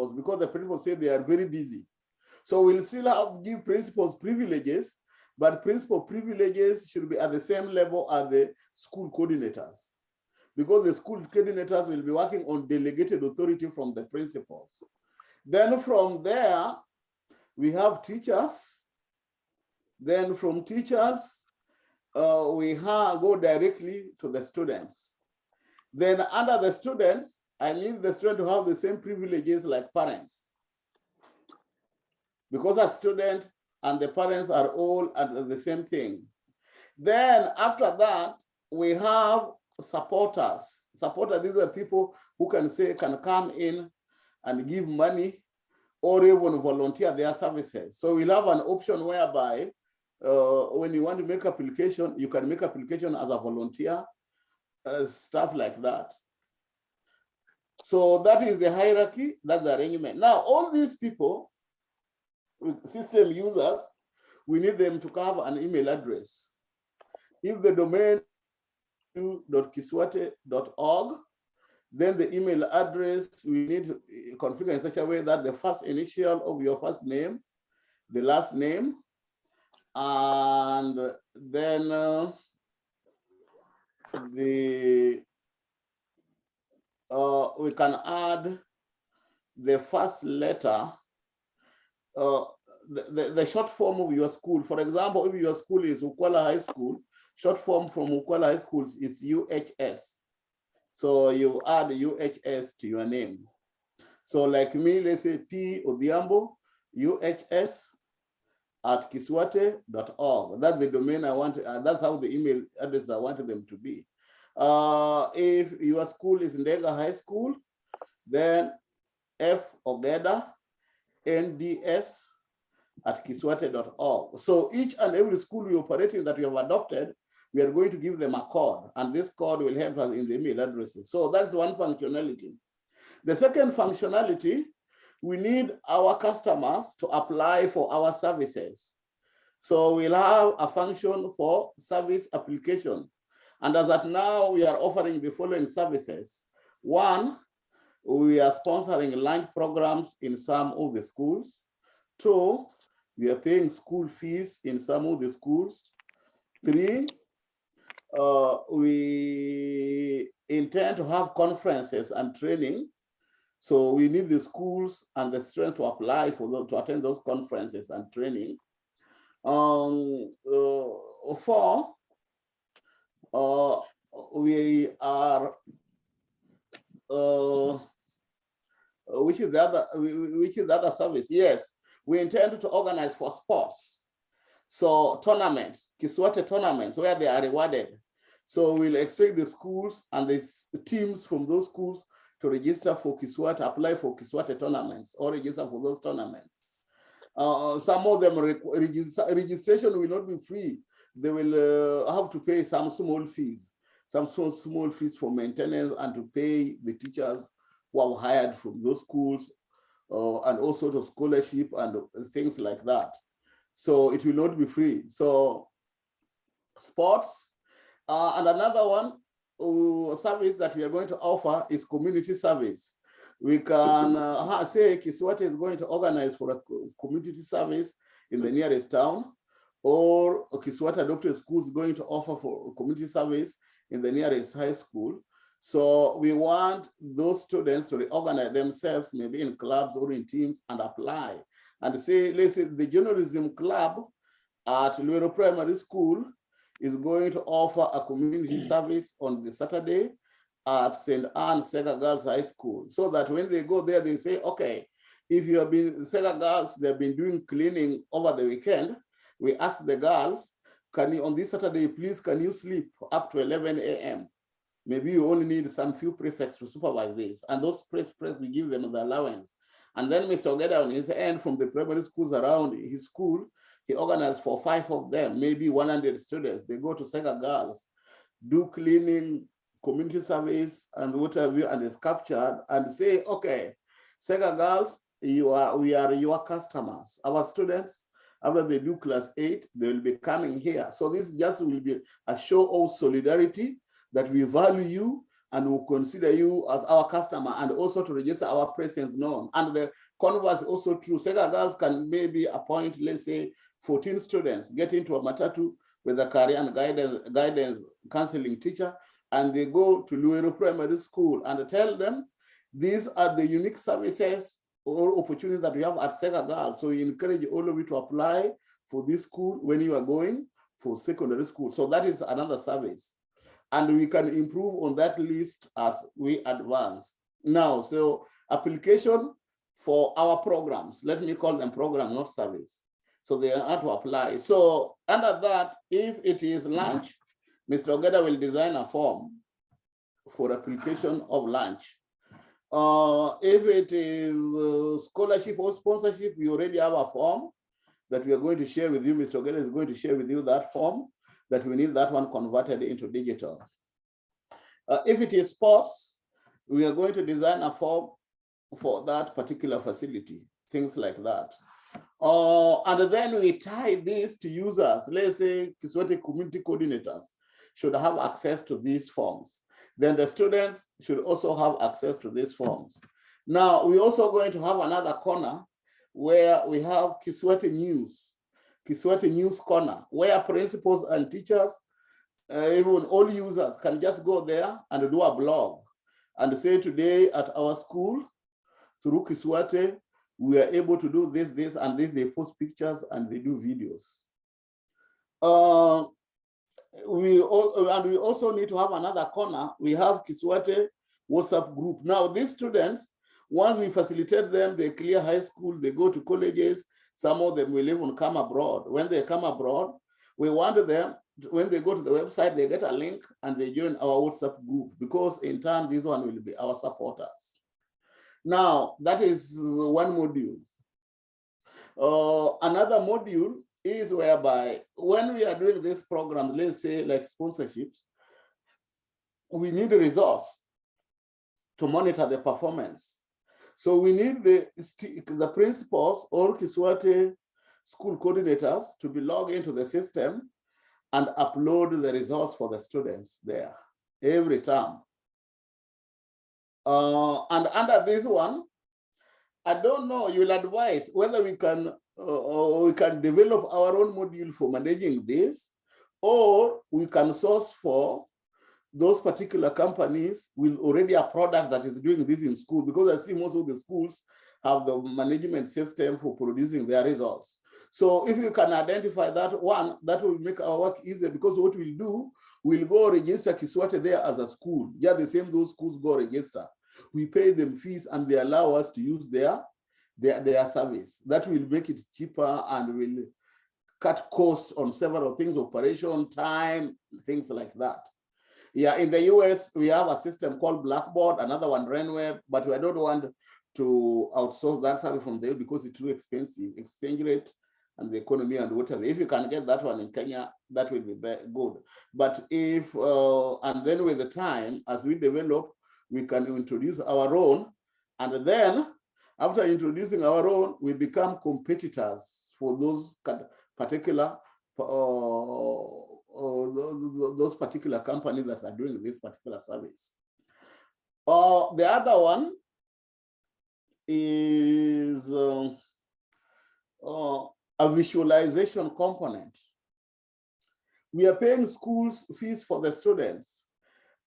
principals because the principals say they are very busy. So we'll still give principals privileges, but principal privileges should be at the same level as the school coordinators, because the school coordinators will be working on delegated authority from the principals. Then from there, we have teachers. Then from teachers, we go directly to the students. Then under the students, I need the student to have the same privileges like parents, because a student and the parents are all at the same thing. Then after that, we have supporters. Supporters, these are people who can come in and give money or even volunteer their services. So we'll have an option whereby when you want to make application, you can make application as a volunteer, stuff like that. So that is the hierarchy, that's the arrangement. Now, all these people, system users, we need them to have an email address. If the domain .kiswate.org, then the email address we need to configure in such a way that the first initial of your first name, the last name, and then we can add the first letter, the short form of your school. For example, if your school is Ukwala High School, short form from Ukwala High School is UHS. So you add UHS to your name. So like me, let's say P Odhiambo, UHS at kiswate.org. That's the domain I want, that's how the email address I wanted them to be. If your school is Ndega High School, then F Ogeda, NDS at kiswate.org. So each and every school we operating that we have adopted, we are going to give them a code, and this code will help us in the email addresses. So that's one functionality. The second functionality, we need our customers to apply for our services. So we'll have a function for service application. And as at now, we are offering the following services. One, we are sponsoring lunch programs in some of the schools. Two, we are paying school fees in some of the schools. Three, we intend to have conferences and training. So we need the schools and the students to apply for those, to attend those conferences and training. Four, we are, which is the other service? Yes, we intend to organize for sports. So tournaments, Kiswate tournaments, where they are rewarded. So we'll expect the schools and the teams from those schools to register for Kiswate, apply for Kiswate tournaments or register for those tournaments. Some of them registration will not be free. They will have to pay some small fees for maintenance and to pay the teachers who are hired from those schools and also to scholarship and things like that. So it will not be free. So sports, and another one service that we are going to offer is community service. We can say Kiswate is going to organize for a community service in the nearest town, or Kiswate Adopted School is going to offer for community service in the nearest high school. So we want those students to reorganize themselves, maybe in clubs or in teams, and apply. And say, let's say the journalism club at Luero Primary School is going to offer a community service on the Saturday at St. Anne Sega Girls High School, so that when they go there, they say, okay, if you have been, Sega Girls, they've been doing cleaning over the weekend, we ask the girls, can you, on this Saturday, please, can you sleep up to 11 a.m.? Maybe you only need some few prefects to supervise this, and those prefects, we give them the allowance. And then Mr. Ogeda, on his end, from the primary schools around his school, he organized for 5 of them, maybe 100 students. They go to Sega Girls, do cleaning, community service, and whatever, and is captured, and say, okay, Sega Girls, we are your customers. Our students, after they do class 8, they will be coming here. So this just will be a show of solidarity that we value you and we'll consider you as our customer, and also to register our presence known. And the converse also true. Sega Girls can maybe appoint, let's say, 14 students, get into a matatu with a career and guidance counseling teacher, and they go to Luero Primary School and tell them, these are the unique services or opportunities that we have at Sega Girls. So we encourage all of you to apply for this school when you are going for secondary school. So that is another service. And we can improve on that list as we advance. Now, so application for our programs, let me call them program, not service. So they are to apply. So under that, if it is lunch, Mr. Ogeda will design a form for application of lunch. If it is scholarship or sponsorship, we already have a form that we are going to share with you. Mr. Ogeda is going to share with you that form, that we need that one converted into digital. If it is sports, we are going to design a form for that particular facility, things like that. And then we tie this to users. Let's say KISWATE community coordinators should have access to these forms. Then the students should also have access to these forms. Now, we're also going to have another corner where we have KISWATE News Corner, where principals and teachers, even all users can just go there and do a blog and say, today at our school, through KISWATE, we are able to do this, this, and this. They post pictures and they do videos. We also need to have another corner. We have KISWATE WhatsApp group. Now, these students, once we facilitate them, they clear high school, they go to colleges. Some of them will even come abroad. When they come abroad, we want them, when they go to the website, they get a link and they join our WhatsApp group, because in turn, this one will be our supporters. Now, that is one module. Another module is whereby when we are doing this program, let's say like sponsorships, we need a resource to monitor the performance. So we need the principals or KISWATE school coordinators to be logged into the system and upload the results for the students there every term. And under this one, I don't know, you will advise whether we can develop our own module for managing this, or we can source for those particular companies with already a product that is doing this in school, because I see most of the schools have the management system for producing their results. So if you can identify that one, that will make our work easier, because what we'll do, we'll go register KISWATE there as a school. Yeah, the same those schools go register. We pay them fees and they allow us to use their service. That will make it cheaper and will cut costs on several things, operation, time, things like that. Yeah, in the US, we have a system called Blackboard, another one, Renweb, but I don't want to outsource that service from there because it's too expensive, exchange rate and the economy and whatever. If you can get that one in Kenya, that will be good. But if, and then with the time, as we develop, we can introduce our own, and then after introducing our own, we become competitors for those particular companies that are doing this particular service. The other one is a visualization component. We are paying schools fees for the students.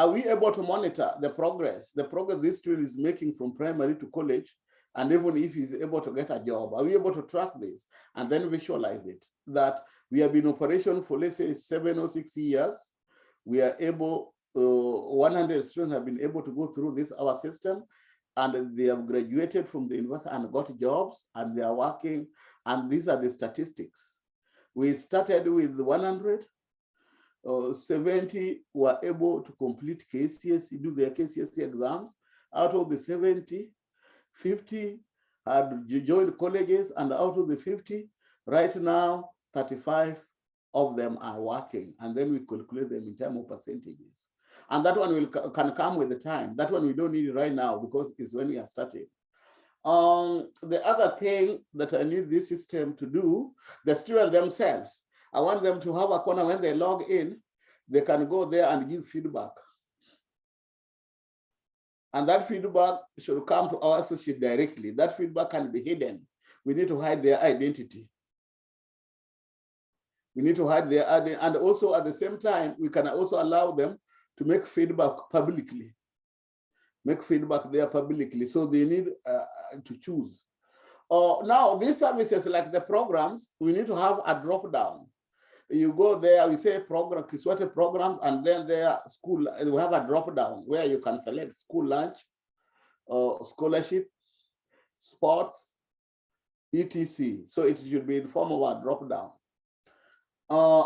Are we able to monitor the progress this student is making from primary to college? And even if he's able to get a job, are we able to track this and then visualize it? That we have been in operation for, let's say, 7 or 6 years. We are able, 100 students have been able to go through this, our system, and they have graduated from the university and got jobs, and they are working. And these are the statistics. We started with 100. 70 were able to complete KCSE, do their KCSE exams. Out of the 70, 50 had joined colleges, and out of the 50, right now, 35 of them are working, and then we calculate them in terms of percentages. And that one can come with the time. That one we don't need it right now because it's when we are starting. The other thing that I need this system to do, the students themselves, I want them to have a corner when they log in, they can go there and give feedback. And that feedback should come to our associate directly. That feedback can be hidden. We need to hide their identity. We need to hide their identity. And also at the same time, we can also allow them to make feedback publicly. Make feedback there publicly. So they need to choose. Now, these services like the programs, we need to have a drop down. You go there, we say program, KISWATE programs, and then there school, we have a drop down where you can select school lunch, scholarship, sports, etc. So it should be in form of a drop down.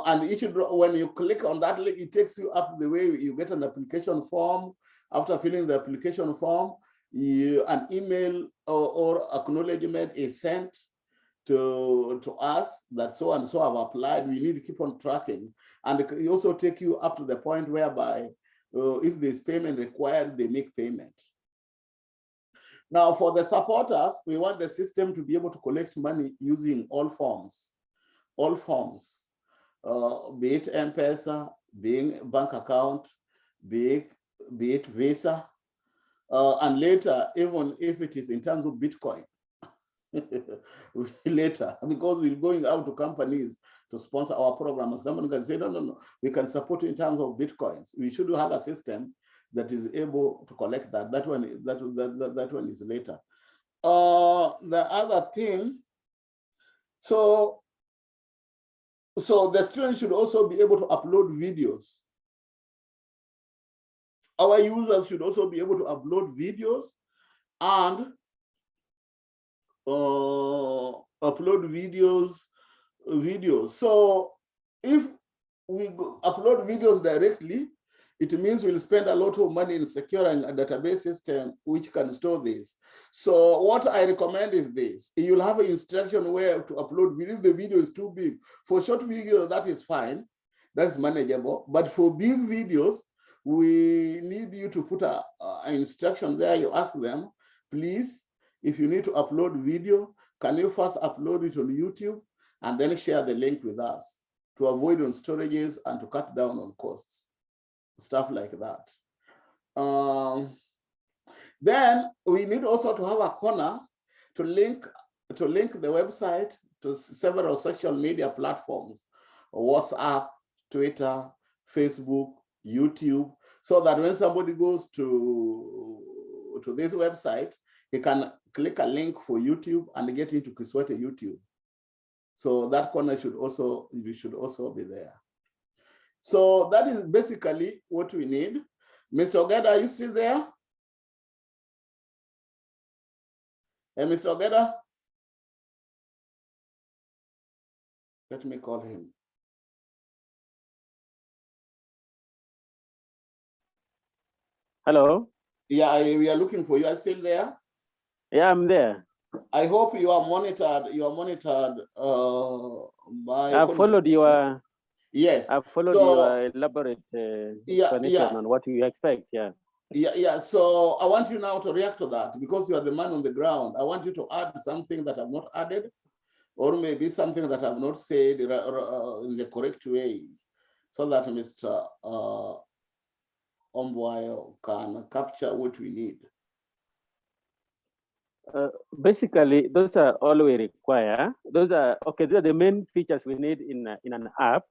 And it should, when you click on that link, it takes you up the way you get an application form. After filling the application form, an email or acknowledgement is sent to us that so and so have applied. We need to keep on tracking. And it also take you up to the point whereby if there's payment required, they make payment. Now for the supporters, we want the system to be able to collect money using all forms, be it M-Pesa, being bank account, be it Visa, and later, even if it is in terms of Bitcoin, later, because we're going out to companies to sponsor our programs. Companies can say, no, we can support in terms of Bitcoins. We should have a system that is able to collect that. That one is later. The other thing, so the students should also be able to upload videos. Our users should also be able to upload videos and upload videos. So if we upload videos directly, it means we'll spend a lot of money in securing a database system which can store this. So what I recommend is this. You'll have an instruction where to upload video. If the video is too big. For short video, that is fine. That's manageable. But for big videos, we need you to put an instruction there. You ask them, please, if you need to upload video, can you first upload it on YouTube and then share the link with us to avoid on storages and to cut down on costs, stuff like that. Then we need also to have a corner to link the website to several social media platforms, WhatsApp, Twitter, Facebook, YouTube, so that when somebody goes to this website, he can click a link for YouTube and get into KISWATE YouTube. So that corner should also be there. So that is basically what we need. Mr. Ogeda, are you still there? Hey, Mr. Ogeda? Let me call him. Hello? Yeah, we are looking for you. Are you still there? Yeah, I'm there. I hope you are monitored. You are monitored by. I've followed your. Yes. I've followed your elaborate explanation on what you expect. Yeah. Yeah. So I want you now to react to that because you are the man on the ground. I want you to add something that I've not added, or maybe something that I've not said in the correct way, so that Mr. Ombwayo can capture what we need. Basically, those are all we require. Those are the main features we need in an app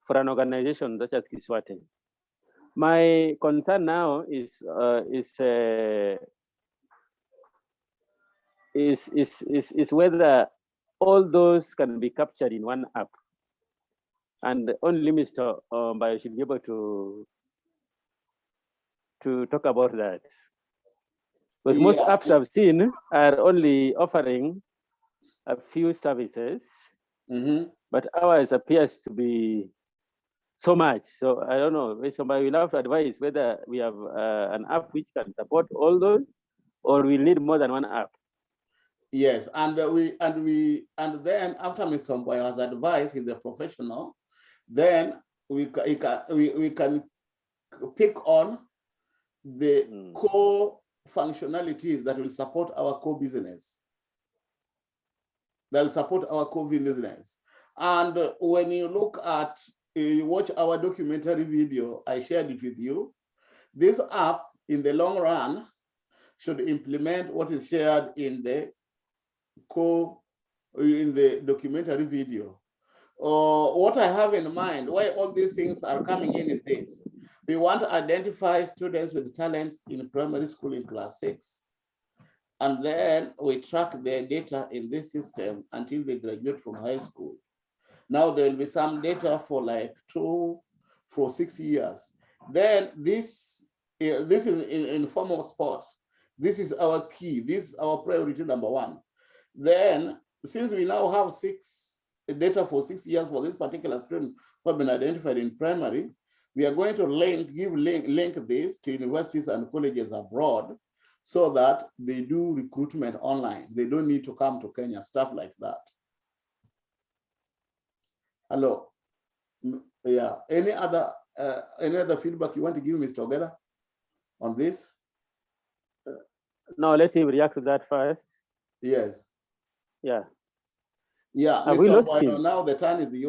for an organization such as KISWATE. My concern now is whether all those can be captured in one app, and only Mr. Bayo should be able to talk about that. But most apps I've seen are only offering a few services, but ours appears to be so much. So I don't know, somebody will have to advise whether we have an app which can support all those, or we need more than one app. Yes, and then after Mr. Mboya has advised, he's a professional, then we can pick on the core functionalities that will support our core business. That will support our core business. And when you look at, you watch our documentary video, I shared it with you. This app, in the long run, should implement what is shared in the documentary video. What I have in mind, why all these things are coming in is this. We want to identify students with talents in primary school in class 6. And then we track their data in this system until they graduate from high school. Now there will be some data for like 6 years. Then this is in form of sports. This is our key. This is our priority number 1. Then, since we now have data for 6 years for this particular student who have been identified in primary, we are going to link this to universities and colleges abroad so that they do recruitment online. They don't need to come to Kenya, stuff like that. Hello. Yeah. Any other feedback you want to give, Mr. Ogeda, on this? No, let him react to that first. Yes. Yeah. Yeah. Have we lost him? Now the turn is yours.